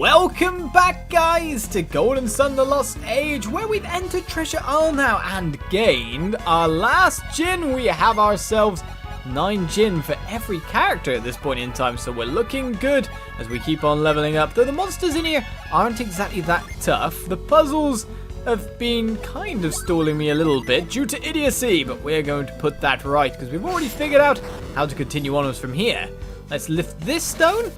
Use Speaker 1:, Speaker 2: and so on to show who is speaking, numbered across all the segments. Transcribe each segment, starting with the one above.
Speaker 1: Welcome back, guys, to Golden Sun The Lost Age, where we've entered Treasure Isle now and gained our last Djinn. We have ourselves 9 Djinn for every character at this point in time, so we're looking good as we keep on leveling up. Though the monsters in here aren't exactly that tough, the puzzles have been kind of stalling me a little bit due to idiocy, but we're going to put that right because we've already figured out how to continue onwards from here. Let's lift this stone.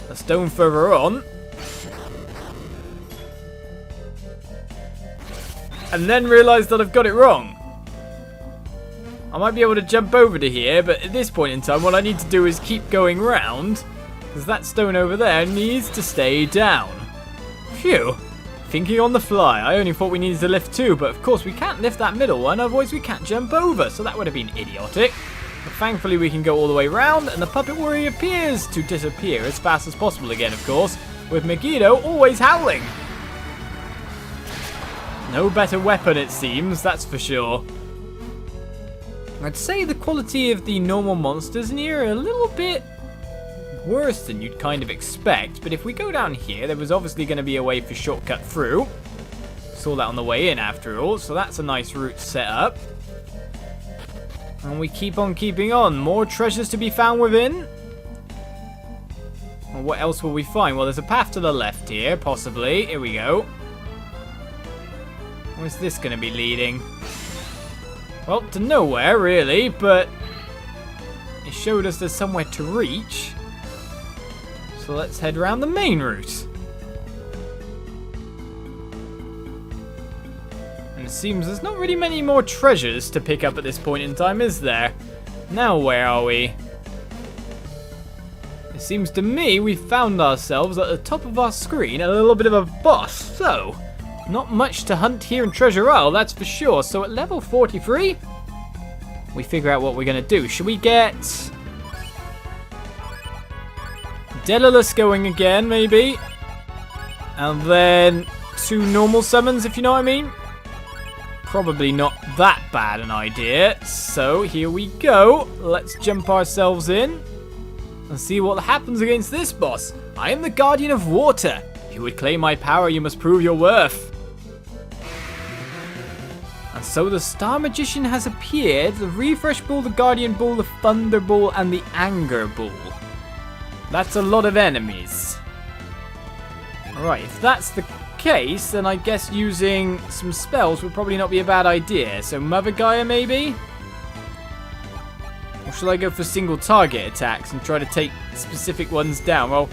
Speaker 1: A stone further on. And then realise that I've got it wrong. I might be able to jump over to here, but at this point in time, what I need to do is keep going round, because that stone over there needs to stay down. Phew. Thinking on the fly. I only thought we needed to lift 2, but of course we can't lift that middle one, otherwise we can't jump over, so that would have been idiotic. But thankfully we can go all the way round, and the puppet warrior appears to disappear as fast as possible again, of course, with Megiddo always howling. No better weapon, it seems, that's for sure. I'd say the quality of the normal monsters in here are a little bit worse than you'd kind of expect, but if we go down here, there was obviously going to be a way for shortcut through. Saw that on the way in after all, so that's a nice route set up. And we keep on keeping on. More treasures to be found within. Well, what else will we find? Well, there's a path to the left here, possibly. Here we go. Where's this going to be leading? Well, to nowhere, really, but it showed us there's somewhere to reach. So let's head around the main route. It seems there's not really many more treasures to pick up at this point in time, is there? Now where are we? It seems to me we've found ourselves at the top of our screen a little bit of a boss, so not much to hunt here in Treasure Isle, that's for sure. So at level 43, we figure out what we're going to do. Should we get Daedalus going again, maybe? And then 2 normal summons, if you know what I mean? Probably not that bad an idea. So here we go. Let's jump ourselves in and see what happens against this boss. I am the Guardian of Water. If you would claim my power, you must prove your worth. And so the Star Magician has appeared. The Refresh Ball, the Guardian Ball, the Thunder Ball, and the Anger Ball. That's a lot of enemies. Alright, if that's the case, then I guess using some spells would probably not be a bad idea. So Mother Gaia, maybe? Or should I go for single target attacks and try to take specific ones down? Well,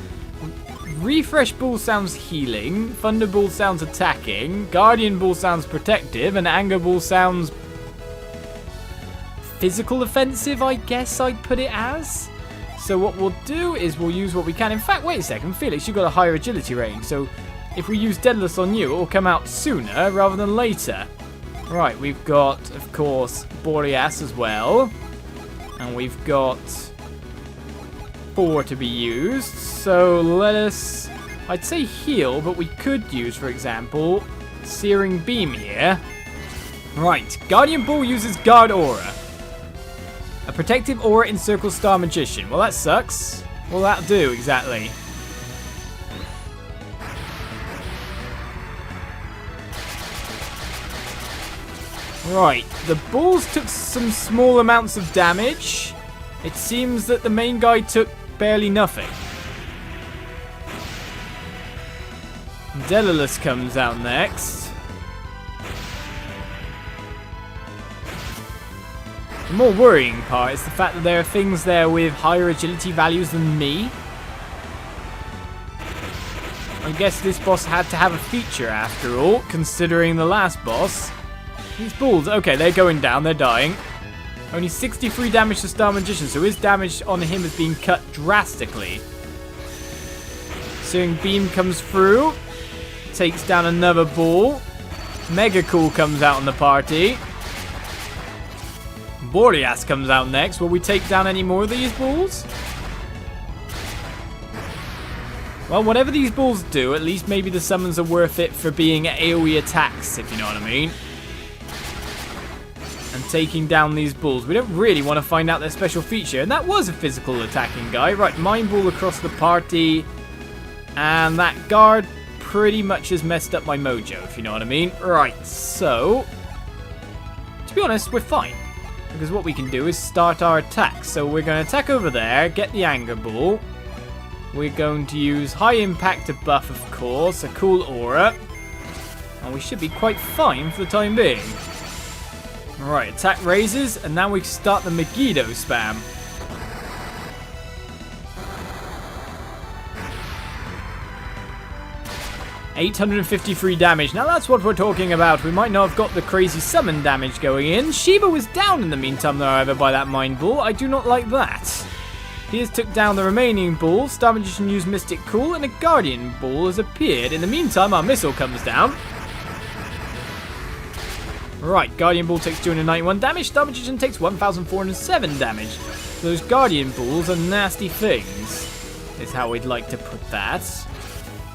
Speaker 1: Refresh Ball sounds healing, Thunder Ball sounds attacking, Guardian Ball sounds protective, and Anger Ball sounds physical offensive, I guess I'd put it as. So what we'll do is we'll use what we can. In fact, wait a second, Felix, you've got a higher agility rating, so if we use Daedalus on you, it will come out sooner rather than later. Right, we've got, of course, Boreas as well. And we've got 4 to be used. So let us, I'd say heal, but we could use, for example, Searing Beam here. Right, Guardian Ball uses Guard Aura. A protective aura encircles Star Magician. Well, that sucks. What will that do, exactly? Right, the balls took some small amounts of damage. It seems that the main guy took barely nothing. Daedalus comes out next. The more worrying part is the fact that there are things there with higher agility values than me. I guess this boss had to have a feature after all, considering the last boss. These balls, okay, they're going down, they're dying. Only 63 damage to Star Magician, so his damage on him is being cut drastically. Searing Beam comes through, takes down another ball. Mega Cool comes out in the party. Boreas comes out next. Will we take down any more of these balls? Well, whatever these balls do, at least maybe the summons are worth it for being AoE attacks, if you know what I mean. And taking down these bulls. We don't really want to find out their special feature. And that was a physical attacking guy. Right, Mind Ball across the party. And that guard pretty much has messed up my mojo, if you know what I mean. Right, so... to be honest, we're fine. Because what we can do is start our attack. So we're going to attack over there, get the anger ball. We're going to use high impact to buff, of course, a cool aura. And we should be quite fine for the time being. Alright, attack raises, and now we start the Megiddo spam. $853 damage. Now that's what we're talking about. We might not have got the crazy summon damage going in. Shiva was down in the meantime, though, however, by that Mind Ball. I do not like that. He has took down the remaining balls. Star Magician used Mystic Cool, and a Guardian Ball has appeared. In the meantime, our missile comes down. Right, Guardian Ball takes 291 damage. Star Magician takes 1,407 damage. So those Guardian Balls are nasty things, is how we'd like to put that.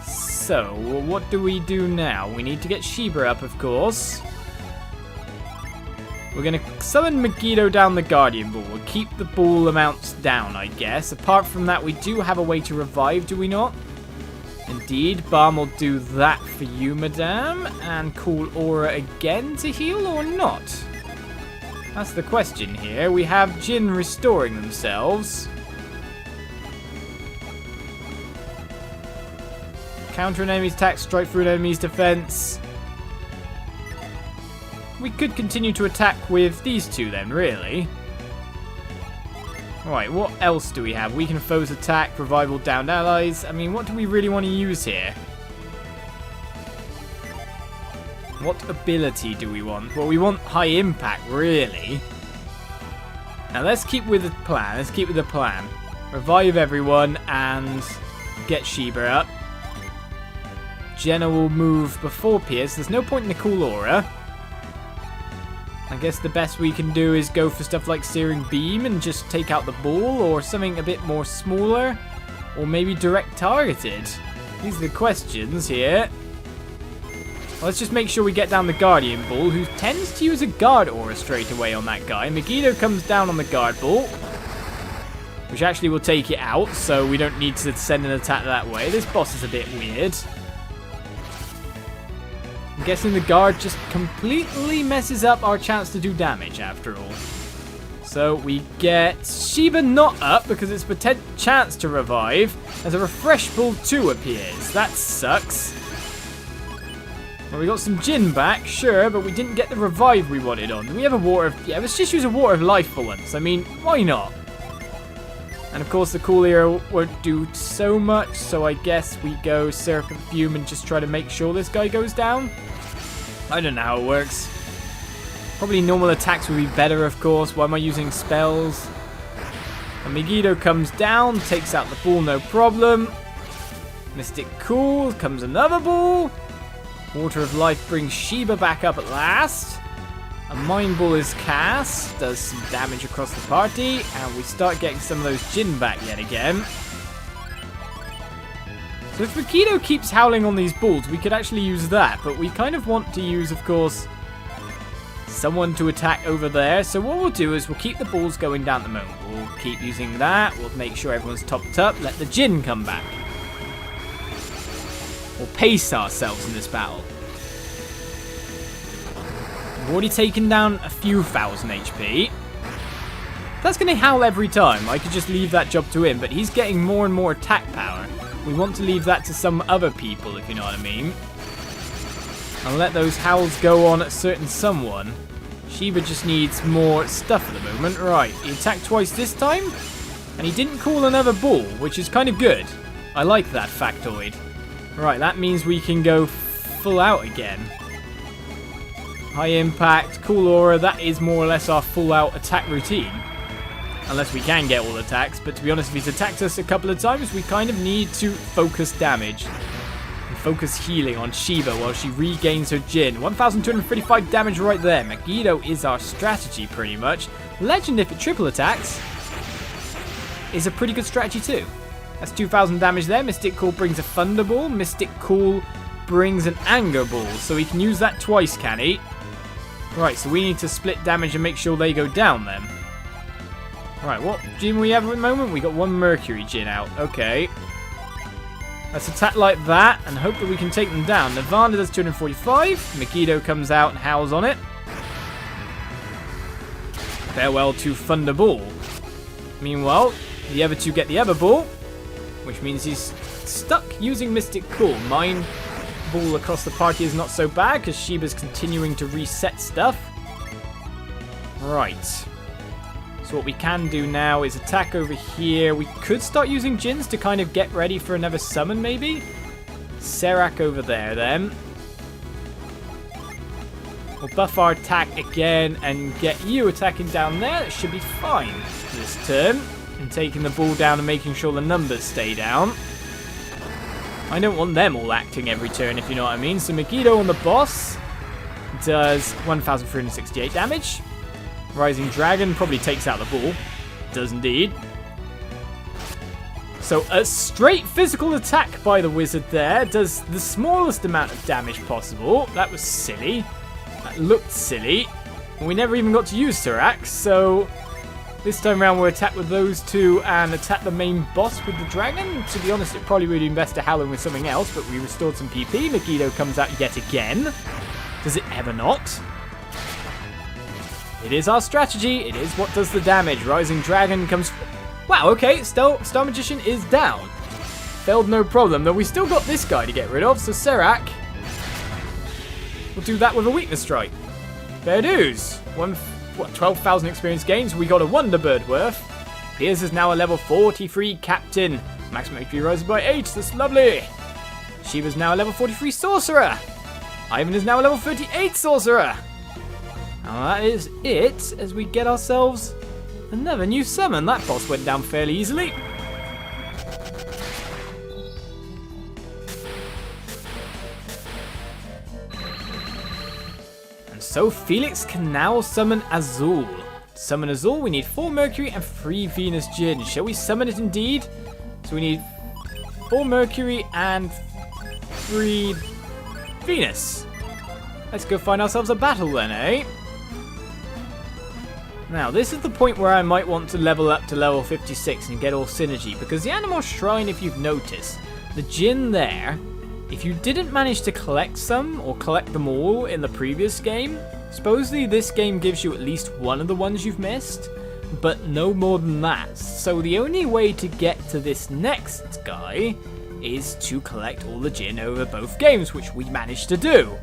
Speaker 1: So, what do we do now? We need to get Sheba up, of course. We're going to summon Megiddo down the Guardian Ball. We'll keep the ball amounts down, I guess. Apart from that, we do have a way to revive, do we not? Indeed. Balm will do that for you, madame. And Cool Aura again to heal, or not? That's the question here. We have Djinn restoring themselves. Counter an enemy's attack, strike through an enemy's defense. We could continue to attack with these two then, really. Alright, what else do we have? Weaken foes attack, revival downed allies. I mean, what do we really want to use here? What ability do we want? Well, we want high impact, really. Now, let's keep with the plan. Let's keep with the plan. Revive everyone and get Sheba up. Jenna will move before Pierce. There's no point in the Cool Aura. I guess the best we can do is go for stuff like Searing Beam and just take out the ball, or something a bit more smaller, or maybe direct targeted. These are the questions here. Well, let's just make sure we get down the Guardian Ball, who tends to use a Guard Aura straight away on that guy. Megiddo comes down on the Guard Ball, which actually will take it out, so we don't need to send an attack that way. This boss is a bit weird. I'm guessing the guard just completely messes up our chance to do damage after all. So we get Sheba not up because it's a chance to revive as a Refresh Ball 2 appears. That sucks. Well, we got some Djinn back, sure, but we didn't get the revive we wanted on. We have a Water of... yeah, let's just use a Water of Life for once. I mean, why not? And of course the Cool Aura won't do so much, so I guess we go Serpent Fume and just try to make sure this guy goes down. I don't know how it works. Probably normal attacks would be better, of course. Why am I using spells? And Megiddo comes down, takes out the ball, no problem. Mystic Cool, comes another ball. Water of Life brings Sheba back up at last. A Mind Ball is cast, does some damage across the party, and we start getting some of those Djinn back yet again. So if Megiddo keeps howling on these balls, we could actually use that, but we kind of want to use, of course, someone to attack over there. So what we'll do is we'll keep the balls going down at the moment. We'll keep using that, we'll make sure everyone's topped up, let the Djinn come back. We'll pace ourselves in this battle. We've already taken down a few thousand HP. That's going to howl every time. I could just leave that job to him, but he's getting more and more attack power. We want to leave that to some other people, if you know what I mean. And let those howls go on at certain someone. Sheba just needs more stuff at the moment. Right, he attacked twice this time, and he didn't call another ball, which is kind of good. I like that factoid. Right, that means we can go full out again. High impact, cool aura, that is more or less our full out attack routine. Unless we can get all attacks, but to be honest, if he's attacked us a couple of times, we kind of need to focus damage. And focus healing on Sheba while she regains her Djinn. 1,235 damage right there. Megiddo is our strategy, pretty much. Legend, if it triple attacks, is a pretty good strategy too. That's 2,000 damage there. Mystic Cool brings a Thunder Ball. Mystic Cool brings an Anger Ball. So he can use that twice, can he? Right, so we need to split damage and make sure they go down then. Alright, what Djinn we have at the moment? We got one Mercury Djinn out. Okay. Let's attack like that and hope that we can take them down. Nirvana does 245. Megiddo comes out and howls on it. Farewell to Thunderball. Meanwhile, the other two get the other ball, which means he's stuck using Mystic Cool. Mine ball across the party is not so bad because Sheba's continuing to reset stuff. Right. So what we can do now is attack over here. We could start using Djinns to kind of get ready for another summon, maybe. Serac over there, then. We'll buff our attack again and get you attacking down there. That should be fine this turn. And taking the ball down and making sure the numbers stay down. I don't want them all acting every turn, if you know what I mean. So Megiddo on the boss does 1,368 damage. Rising Dragon probably takes out the ball. Does indeed. So a straight physical attack by the wizard there does the smallest amount of damage possible. That was silly. That looked silly. We never even got to use Serac, so this time around we'll attack with those two and attack the main boss with the dragon. To be honest, it probably would have been best to howl in with something else, but we restored some PP. Megiddo comes out yet again. Does it ever not? It is our strategy. It is what does the damage. Rising Dragon comes... Wow, okay. Star Magician is down. Failed no problem, though we still got this guy to get rid of, so Serac will do that with a weakness strike. Fair dues. 12,000 experience gains. We got a Wonderbird worth. Piers is now a level 43 captain. Maximum HP rises by 8. That's lovely. Sheba's now a level 43 sorcerer. Ivan is now a level 38 sorcerer. Now that is it as we get ourselves another new summon. That boss went down fairly easily. And so Felix can now summon Azul. To summon Azul, we need 4 Mercury and 3 Venus Djinn. Shall we summon it indeed? So we need 4 Mercury and 3 Venus. Let's go find ourselves a battle then, eh? Now, this is the point where I might want to level up to level 56 and get all synergy, because the Anemos Shrine, if you've noticed, the Djinn there, if you didn't manage to collect some, or collect them all in the previous game, supposedly this game gives you at least one of the ones you've missed, but no more than that. So the only way to get to this next guy is to collect all the Djinn over both games, which we managed to do.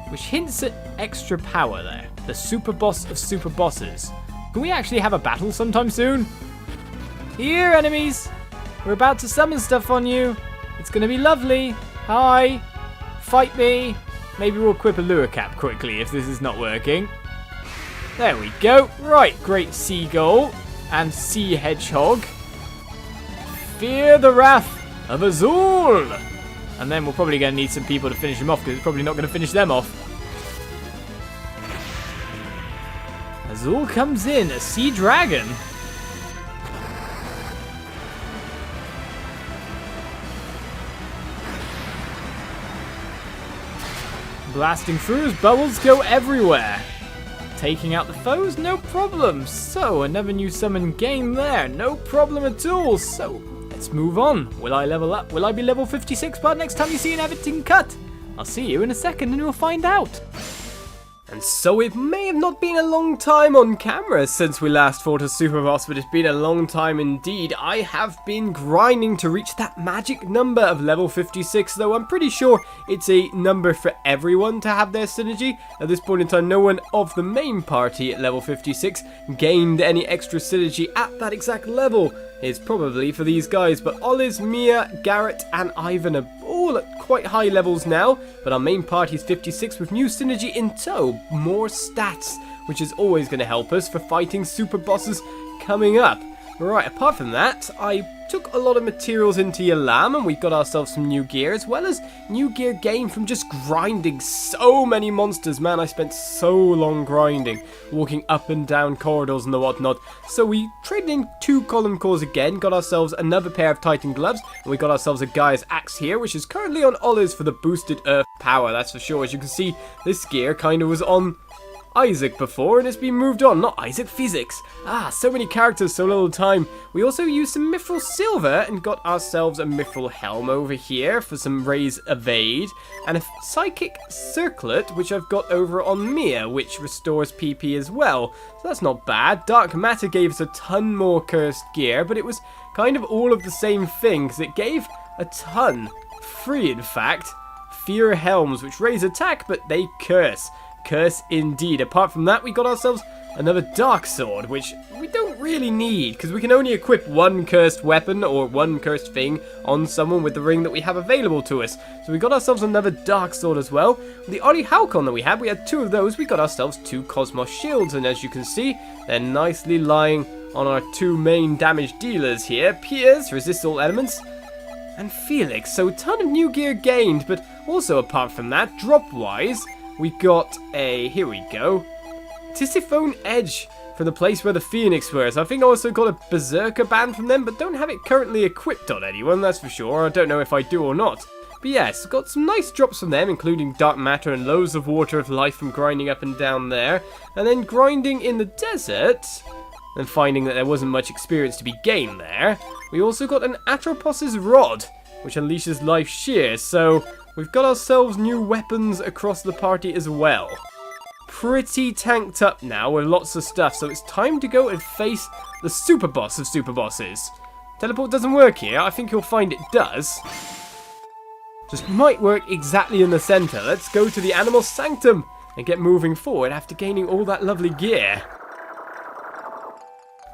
Speaker 1: Which hints at extra power there. The Superboss of Superbosses. Can we actually have a battle sometime soon? Here, enemies! We're about to summon stuff on you. It's gonna be lovely. Hi! Fight me! Maybe we'll equip a lure cap quickly if this is not working. There we go. Right, great seagull and sea hedgehog. Fear the wrath of Azul! And then we're probably going to need some people to finish him off, because it's probably not going to finish them off. Azul comes in, a sea dragon. Blasting through as bubbles go everywhere. Taking out the foes, no problem. So, another new summon game there, no problem at all. So, let's move on. Will I level up? Will I be level 56 by the next time you see an Everton cut? I'll see you in a second and we'll find out. And so it may have not been a long time on camera since we last fought a Superboss, but it's been a long time indeed. I have been grinding to reach that magic number of level 56, though I'm pretty sure it's a number for everyone to have their synergy. At this point in time, no one of the main party at level 56 gained any extra synergy at that exact level. It's probably for these guys, but Oliz, Mia, Garrett and Ivan are all at quite high levels now, but our main party is 56 with new synergy in tow, more stats, which is always going to help us for fighting super bosses coming up. Right, apart from that, I took a lot of materials into Yalam and we got ourselves some new gear, as well as new gear gained from just grinding so many monsters. Man, I spent so long grinding, walking up and down corridors and the whatnot. So we traded in 2 column cores again, got ourselves another pair of Titan gloves, and we got ourselves a Gaia's axe here, which is currently on Oliz for the boosted earth power, that's for sure. As you can see, this gear kind of was on
Speaker 2: Isaac before, and it's been moved on. Not Isaac, Physics. Ah, so many characters, so little time. We also used some Mithril Silver and got ourselves a Mithril Helm over here for some Raise Evade, and a Psychic Circlet, which I've got over on Mia, which restores PP as well. So that's not bad. Dark Matter gave us a ton more cursed gear, but it was kind of all of the same thing, because it gave a ton, 3 in fact, Fear Helms, which raise attack, but they curse. Curse indeed. Apart from that, we got ourselves another Dark Sword, which we don't really need, because we can only equip one cursed weapon or one cursed thing on someone with the ring that we have available to us. So we got ourselves another Dark Sword as well. The Ori Halcon that we had 2 of those. We got ourselves 2 Cosmos Shields, and as you can see, they're nicely lying on our 2 main damage dealers here. Piers, resist all elements, and Felix. So a ton of new gear gained, but also apart from that, drop-wise, we got a, here we go, Tisiphone Edge from the place where the Phoenix was. I think I also got a Berserker band from them, but don't have it currently equipped on anyone, that's for sure. I don't know if I do or not. But yes, got some nice drops from them, including Dark Matter and loads of Water of Life from grinding up and down there. And then grinding in the desert, and finding that there wasn't much experience to be gained there. We also got an Atropos' Rod, which unleashes Life Shear, so we've got ourselves new weapons across the party as well. Pretty tanked up now with lots of stuff, so it's time to go and face the Superboss of Superbosses. Teleport doesn't work here, I think you'll find it does. Just might work exactly in the center. Let's go to the Anemos Sanctum and get moving forward after gaining all that lovely gear.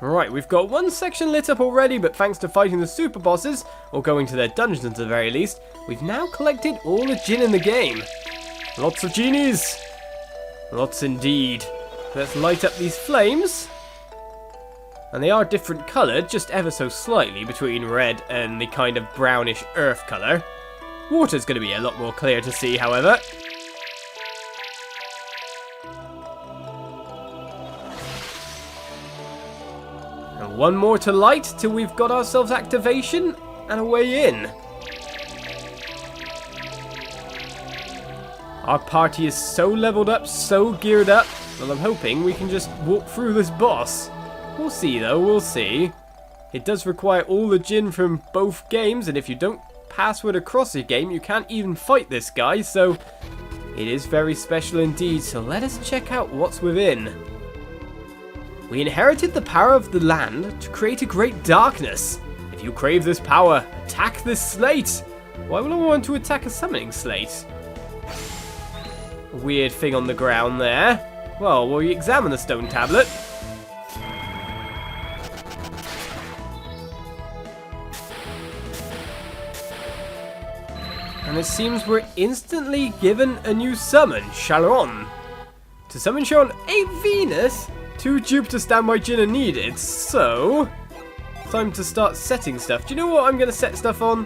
Speaker 2: Right, we've got one section lit up already, but thanks to fighting the super bosses, or going to their dungeons at the very least, we've now collected all the Djinn in the game. Lots of genies. Lots indeed. Let's light up these flames. And they are different coloured, just ever so slightly, between red and the kind of brownish earth colour. Water's going to be a lot more clear to see, however. One more to light till we've got ourselves activation and a way in. Our party is so leveled up, so geared up, well, I'm hoping we can just walk through this boss. We'll see though, we'll see. It does require all the Djinn from both games, and if you don't password across a game, you can't even fight this guy, so it is very special indeed. So let us check out what's within. We inherited the power of the land to create a great darkness. If you crave this power, attack this slate. Why would I want to attack a summoning slate? A weird thing on the ground there. Well, we'll examine the stone tablet. And it seems we're instantly given a new summon, Charon. To summon Charon, a Venus? 2 Jupiter standby Djinn are needed, so time to start setting stuff. Do you know what I'm going to set stuff on?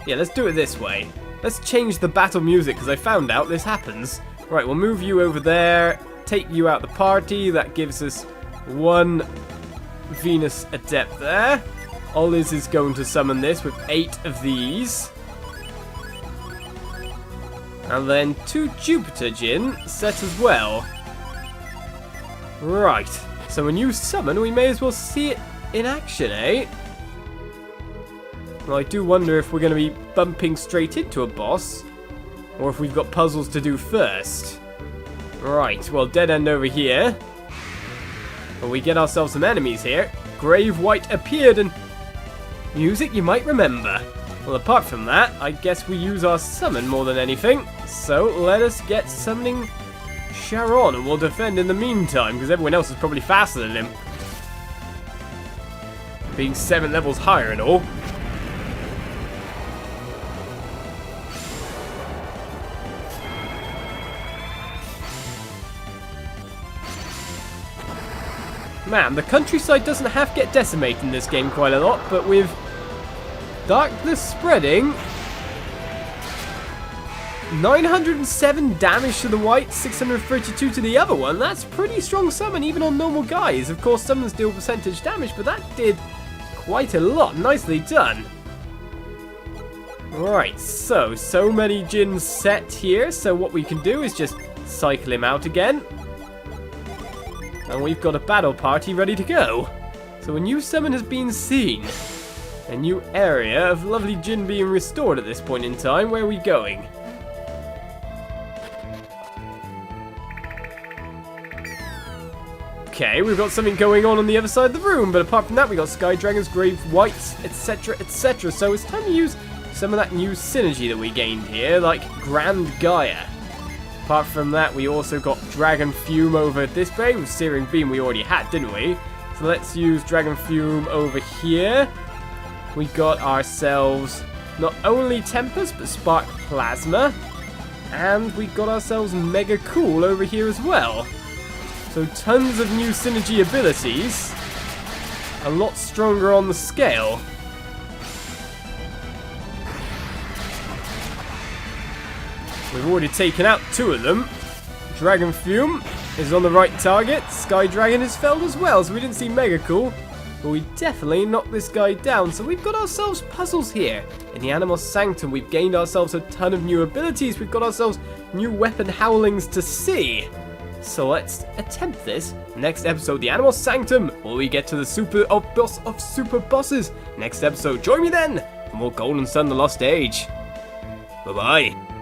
Speaker 2: Yeah, let's do it this way. Let's change the battle music, because I found out this happens. Right, we'll move you over there, take you out the party. That gives us 1 Venus Adept there. Oliz is going to summon this with 8 of these. And then 2 Jupiter Djinn set as well. Right, so when you summon, we may as well see it in action, eh? Well, I do wonder if we're going to be bumping straight into a boss, or if we've got puzzles to do first. Right, well, dead end over here. But we get ourselves some enemies here. Grave White appeared, and music you might remember. Well, apart from that, I guess we use our summon more than anything. So, let us get summoning Charon, and we'll defend in the meantime, because everyone else is probably faster than him. Being 7 levels higher and all. Man, the countryside doesn't half get decimated in this game quite a lot, but with darkness spreading, 907 damage to the white, 632 to the other one. That's pretty strong summon, even on normal guys. Of course, summons deal percentage damage, but that did quite a lot. Nicely done. Right, so many Djinn set here. So what we can do is just cycle him out again. And we've got a battle party ready to go. So a new summon has been seen. A new area of lovely Djinn being restored at this point in time. Where are we going? Okay, we've got something going on the other side of the room, but apart from that, we got Sky Dragons, Grave Whites, etc., etc. So it's time to use some of that new synergy that we gained here, like Grand Gaia. Apart from that, we also got Dragon Fume over this way. With Searing Beam we already had, didn't we? So let's use Dragon Fume over here. We got ourselves not only Tempest, but Spark Plasma. And we got ourselves Mega Cool over here as well. So tons of new synergy abilities. A lot stronger on the scale. We've already taken out 2 of them. Dragon Fume is on the right target. Sky Dragon has failed as well, so we didn't see Mega Cool. But we definitely knocked this guy down. So we've got ourselves puzzles here. In the Anemos Sanctum, we've gained ourselves a ton of new abilities. We've got ourselves new weapon howlings to see. So let's attempt this. Next episode, the Anemos Sanctum, where we get to the Superboss of super bosses. Next episode, join me then for more Golden Sun: The Lost Age. Bye-bye.